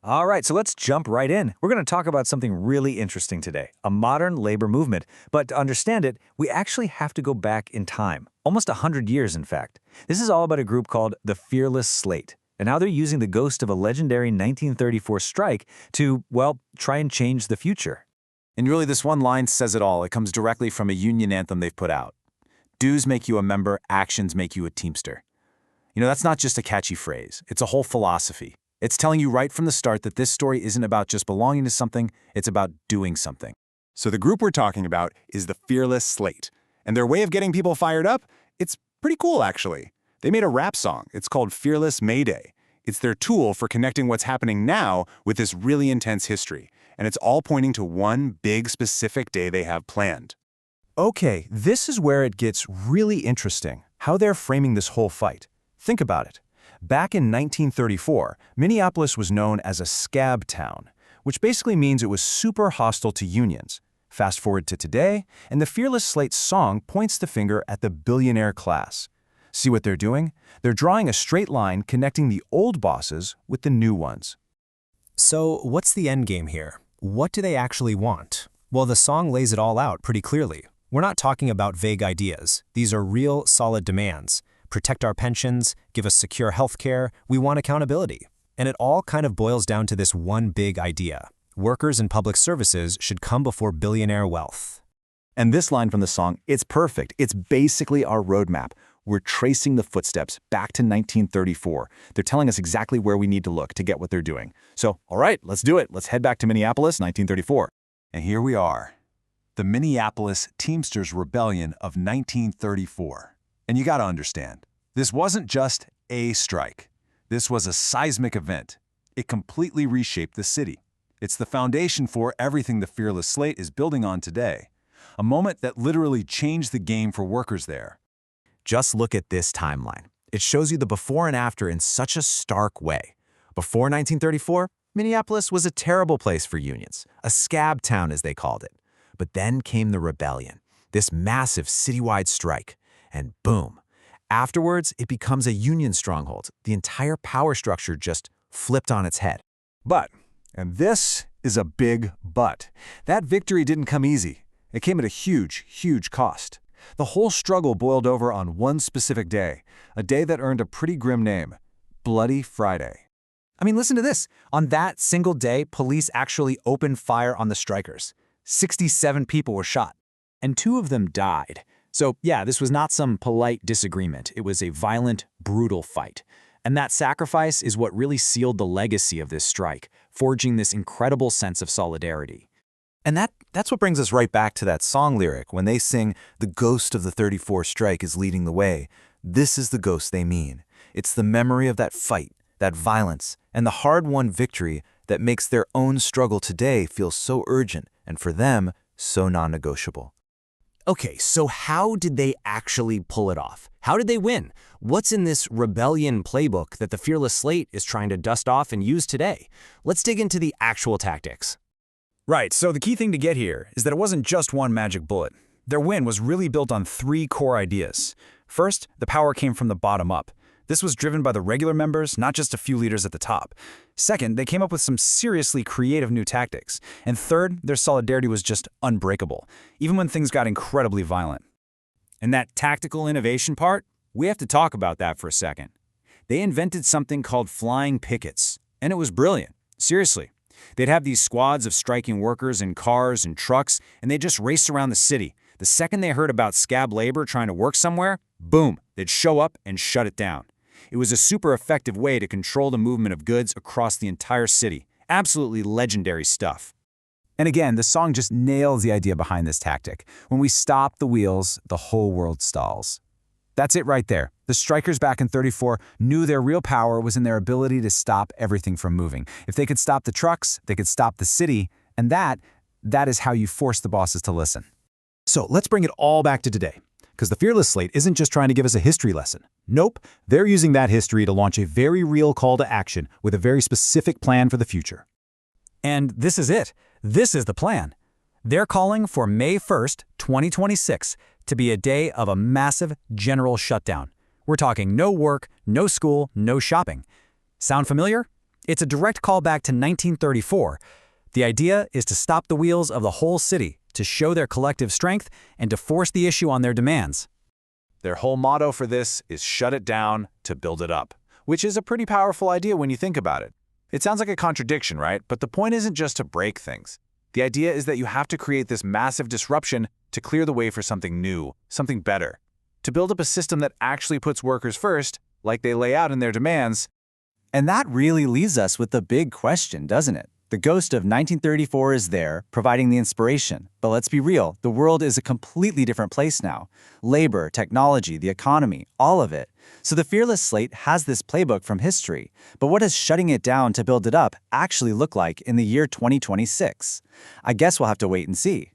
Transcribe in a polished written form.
All right, so let's jump right in. We're going to talk about something really interesting today, a modern labor movement. But to understand it, we actually have to go back in time, almost 100 years, in fact. This is all about a group called the Fearless Slate, and how they're using the ghost of a legendary 1934 strike to, well, try and change the future. And really, this one line says it all. It comes directly from a union anthem they've put out. Dues make you a member, actions make you a Teamster. That's not just a catchy phrase. It's a whole philosophy. It's telling you right from the start that this story isn't about just belonging to something, it's about doing something. So the group we're talking about is the Fearless Slate. And their way of getting people fired up, it's pretty cool, actually. They made a rap song. It's called Fearless Mayday. It's their tool for connecting what's happening now with this really intense history. And it's all pointing to one big specific day they have planned. Okay, this is where it gets really interesting, how they're framing this whole fight. Think about it. Back in 1934, Minneapolis was known as a scab town, which basically means it was super hostile to unions. Fast forward to today, and the Fearless Slate song points the finger at the billionaire class. See what they're doing? They're drawing a straight line connecting the old bosses with the new ones. So what's the end game here? What do they actually want? Well, the song lays it all out pretty clearly. We're not talking about vague ideas. These are real, solid demands. Protect our pensions, give us secure health care, we want accountability. And it all kind of boils down to this one big idea. Workers in public services should come before billionaire wealth. And this line from the song, it's perfect. It's basically our roadmap. We're tracing the footsteps back to 1934. They're telling us exactly where we need to look to get what they're doing. So, all right, let's do it. Let's head back to Minneapolis, 1934. And here we are, the Minneapolis Teamsters Rebellion of 1934. And you gotta understand, this wasn't just a strike. This was a seismic event. It completely reshaped the city. It's the foundation for everything the Fearless Slate is building on today. A moment that literally changed the game for workers there. Just look at this timeline. It shows you the before and after in such a stark way. Before 1934, Minneapolis was a terrible place for unions, a scab town as they called it. But then came the rebellion, this massive citywide strike. And boom. Afterwards, it becomes a union stronghold. The entire power structure just flipped on its head. But, and this is a big but, that victory didn't come easy. It came at a huge, huge cost. The whole struggle boiled over on one specific day, a day that earned a pretty grim name, Bloody Friday. I mean, listen to this. On that single day, police actually opened fire on the strikers. 67 people were shot, and 2 of them died. So yeah, this was not some polite disagreement. It was a violent, brutal fight. And that sacrifice is what really sealed the legacy of this strike, forging this incredible sense of solidarity. And that's what brings us right back to that song lyric when they sing, "The ghost of the 34 strike is leading the way." This is the ghost they mean. It's the memory of that fight, that violence, and the hard-won victory that makes their own struggle today feel so urgent and for them, so non-negotiable. Okay, so how did they actually pull it off? How did they win? What's in this rebellion playbook that the Fearless Slate is trying to dust off and use today? Let's dig into the actual tactics. Right, so the key thing to get here is that it wasn't just one magic bullet. Their win was really built on 3 core ideas. First, the power came from the bottom up. This was driven by the regular members, not just a few leaders at the top. Second, they came up with some seriously creative new tactics. And third, their solidarity was just unbreakable, even when things got incredibly violent. And that tactical innovation part, we have to talk about that for a second. They invented something called flying pickets, and it was brilliant. Seriously. They'd have these squads of striking workers in cars and trucks, and they'd just race around the city. The second they heard about scab labor trying to work somewhere, boom, they'd show up and shut it down. It was a super effective way to control the movement of goods across the entire city. Absolutely legendary stuff. And again, the song just nails the idea behind this tactic. When we stop the wheels, the whole world stalls. That's it right there. The strikers back in 34 knew their real power was in their ability to stop everything from moving. If they could stop the trucks, they could stop the city, and that is how you force the bosses to listen. So let's bring it all back to today, because the Fearless Slate isn't just trying to give us a history lesson. Nope, they're using that history to launch a very real call to action with a very specific plan for the future. And this is it. This is the plan. They're calling for May 1st, 2026 to be a day of a massive general shutdown. We're talking no work, no school, no shopping. Sound familiar? It's a direct callback to 1934. The idea is to stop the wheels of the whole city, to show their collective strength, and to force the issue on their demands. Their whole motto for this is shut it down to build it up, which is a pretty powerful idea when you think about it. It sounds like a contradiction, right? But the point isn't just to break things. The idea is that you have to create this massive disruption to clear the way for something new, something better. To build up a system that actually puts workers first, like they lay out in their demands. And that really leaves us with the big question, doesn't it? The ghost of 1934 is there, providing the inspiration. But let's be real, the world is a completely different place now. Labor, technology, the economy, all of it. So the Fearless Slate has this playbook from history. But what does shutting it down to build it up actually look like in the year 2026? I guess we'll have to wait and see.